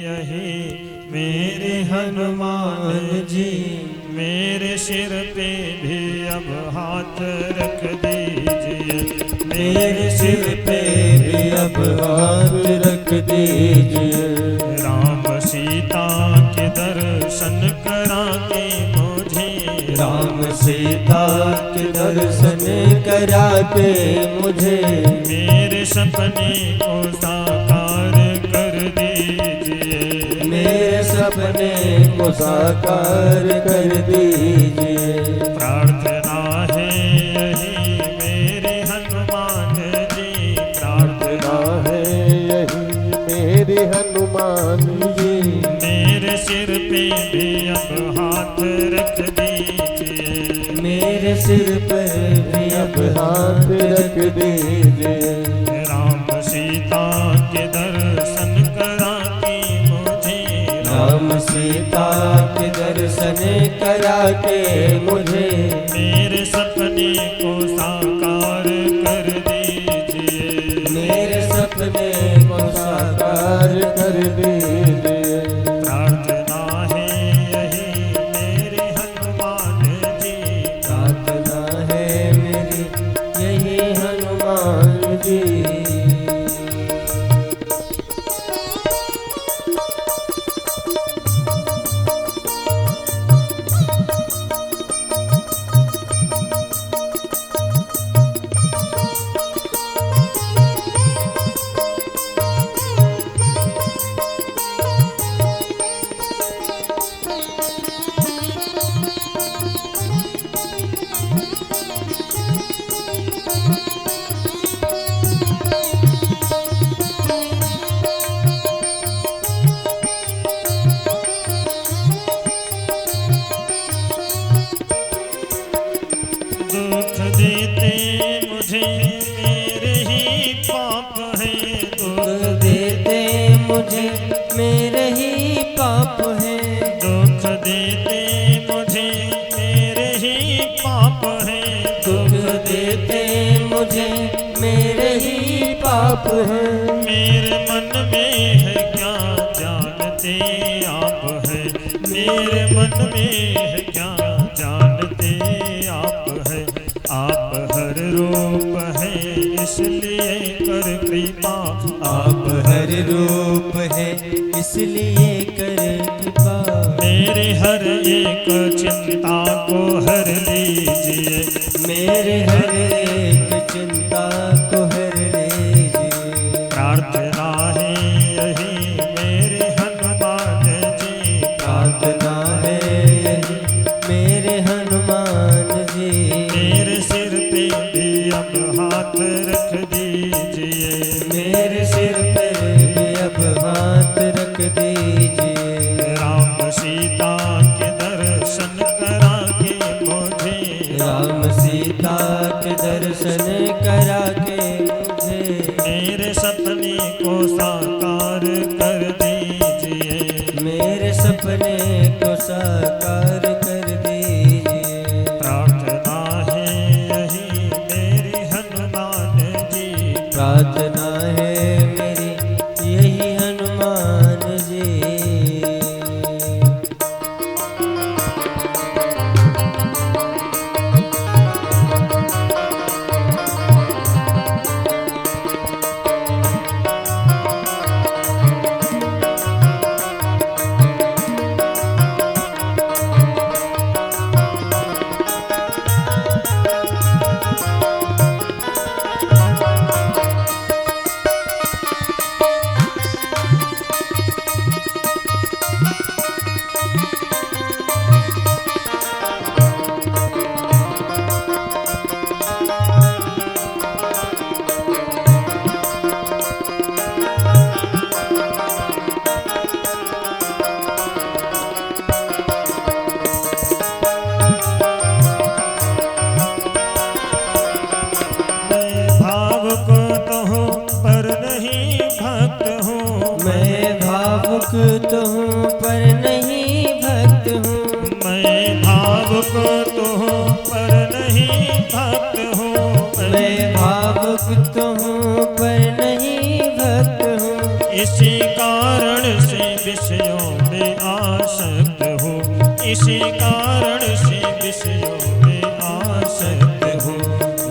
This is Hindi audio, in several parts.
यही मेरे हनुमान जी, मेरे सिर पे भी अब हाथ रख दीजिए, मेरे सिर पे भी अब हाथ रख दीजिए। राम सीता के दर्शन करा के मुझे, राम सीता के दर्शन करा के मुझे, मेरे सपने को साकार कर दीजिए, मेरे सपने को साकार कर दीजिए। प्रार्थना है यही मेरे हनुमान जी, प्रार्थना है यही मेरे हनुमान जी, मेरे सिर पे भी अब हाथ रख दीजिए, मेरे सिर पर भी अब हाथ रख दीजिए। राम सीता के दर्शन करा के मुझे, राम सीता के दर्शन करा के मुझे, मेरे सपने को साकार कर दीजिए, मेरे सपने को साकार कर दीजिए। प्रार्थना है यही मेरे हनुमान जी, प्रार्थना है मेरी यही हनुमान जी। दुख देते मुझे मेरे ही पाप है, दुख देते मुझे मेरे ही पाप है, दुख देते मुझे मेरे ही पाप है, दुख देते मुझे मेरे ही पाप है। मेरे मन में है क्या जानते आप है, मेरे मन में है क्या जानते आप है, आप हर रूप है इसलिए कर कृपा, आप हर रूप है इसलिए कर कृपा, मेरे हर एक चिंता को हर लीजिए, मेरे हर एक चिंता को हर लीजिए। प्रार्थना है यही मेरे हनुमान जी, प्रार्थना है यही मेरे हनुमान जी, मेरे सिर पे भी अब हाथ रख दीजिए, मेरे सिर पर भी अब हाथ रख दीजिए। राम सीता के दर्शन करा के मुझे, राम सीता के दर्शन करा के मुझे, मेरे सपने को साकार कर दीजिए, मेरे सपने को साकार कर दीजिए। प्रार्थना है यही मेरी हनुमान जी, प्रार्थना है मेरी यही हनुमान जी। भावुक तो हूँ पर नहीं भक्त हूँ, मैं भावुक तो हूँ पर नहीं भक्त हूँ, मैं भावुक तो हूँ पर नहीं भक्त हूँ। इसी कारण से विषयों में आसक्त हूँ, इसी कारण से विषयों में आसक्त हूँ।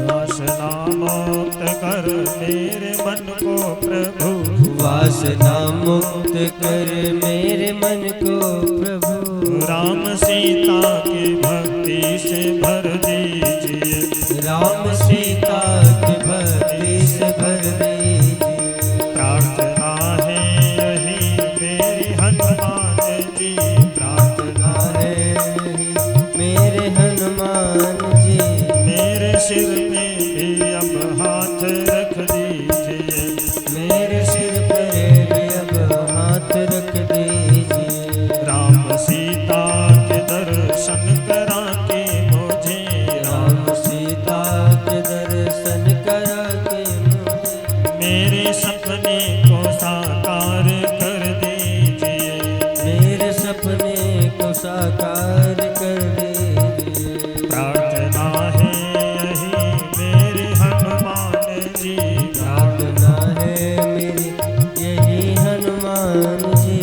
वासना मुक्त कर मेरे मन को प्रभु, वासना मुक्त कर मेरे मन को प्रभु। राम सीता की भक्ति से भर दीजिए, राम सीता की भक्ति से भर दीजिए। प्रार्थना है यही मेरी हनुमान जी, प्रार्थना है मेरे हनुमान जी। मेरे सिर में भी अब हाथ रख दीजिए, मेरे सिर पर भी अब हाथ रख दीजिए। राम सीता के दर्शन करा के मुझे, राम सीता के दर्शन करा के मुझे। मेरे सपने को साकार कर दीजिए, मेरे सपने को साकार कर दीजिए। प्रार्थना है यही मेरे हनुमान जी, प्रार्थना है मेरी यही हनुमान जी।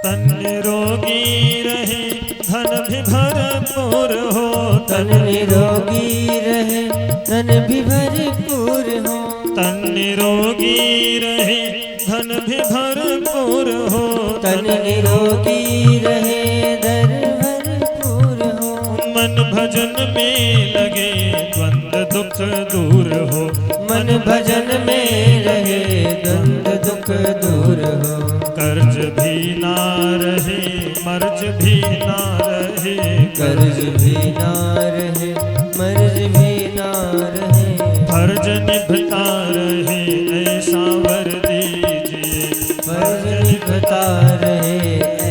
तन निरोगी रहे धन भी भरपूर हो, तन निरोगी रहे धन भी भरपूर हो। तन निरोगी रहे धन भी भरपूर हो, तन निरोगी रहे धन भरपूर हो। मन भजन में लगे द्वंद दुख दूर हो, मन भजन में रहे द्वंद दुख दूर हो। कर्ज भी ना रहे मर्ज भी ना रहे, कर्ज भी ना रहे मर्ज भी ना रहे। फर्ज निभता रहे ऐसा वर दीजिए, फर्ज निभता रहे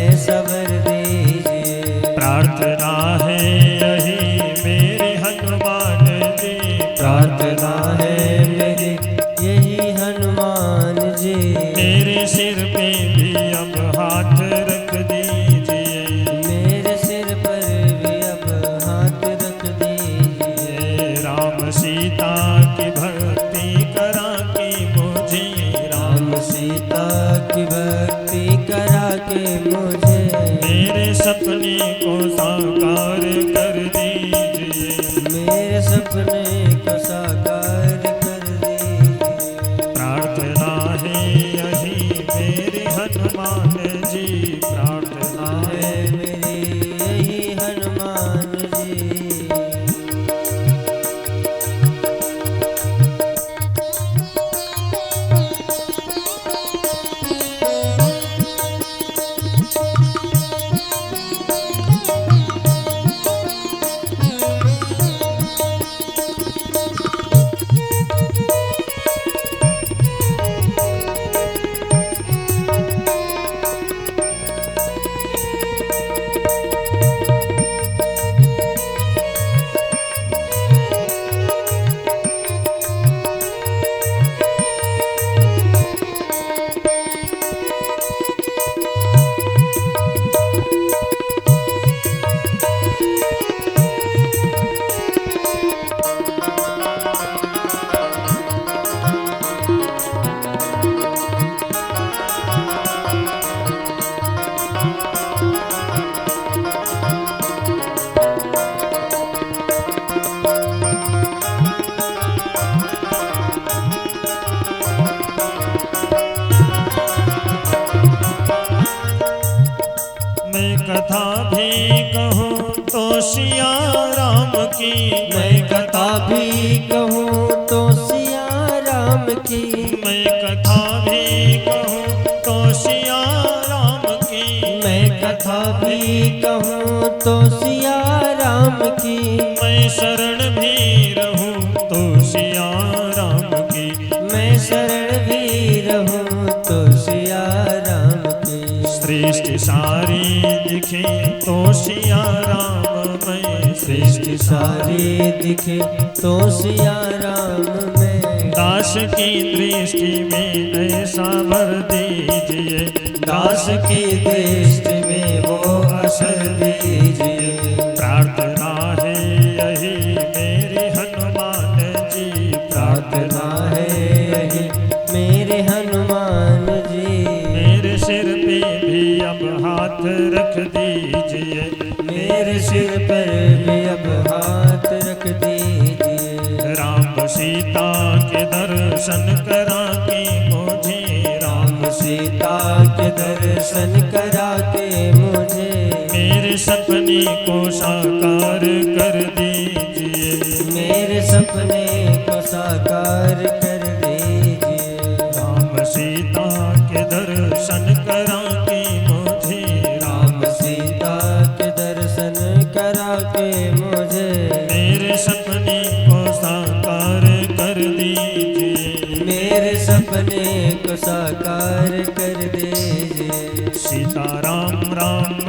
ऐसा वर दीजिए। प्रार्थना है यही मेरे हनुमान जी, प्रार्थना है मेरी यही हनुमान जी। मेरे सिर पे भी अब हाथ रख दीजिए, मेरे सिर पर भी अब हाथ रख दीजिए। राम सीता की भक्ति करा के मुझे, राम सीता की भक्ति करा के मुझे। मेरे सपने को साकार कर दीजिए, मेरे सपने को साकार कर दीजिए। प्रार्थना है यही मेरे हनुमान जी, प्रार्थना है है मेरी यही हनुमान जी। की। मैं कथा भी कहूँ तो सिया राम की। मैं कथा भी कहूँ तो सिया राम की। मैं शरण भी रहूं तो सिया राम की। मैं शरण भी रहूं तो सिया राम की। सृष्टि सारी दिखे तो सिया राम मैं। सृष्टि सारी दिखे तो सिया राम में। दास की दृष्टि में ऐसा भर दीजिए। दास की दृष्टि में वो असर दीजिए। प्रार्थना है यही मेरी हनुमान जी। प्रार्थना है यही मेरे हनुमान जी। मेरे सिर पे भी अब हाथ रख दीजिए। मेरे सिर पर भी अब हाथ रख दीजिए। राम सीता के दर्शन करा के मुझे। राम सीता के दर्शन करा के मुझे। मेरे सपने को साकार कर दीजिए। मेरे सपने को साकार कर दीजिए। राम सीता के दर्शन करा के मुझे। राम सीता के दर्शन करा के मुझे। मेरे सपने को साकार कर दीजिए। मेरे सपने को साकार कर दीजिए। सीता राम राम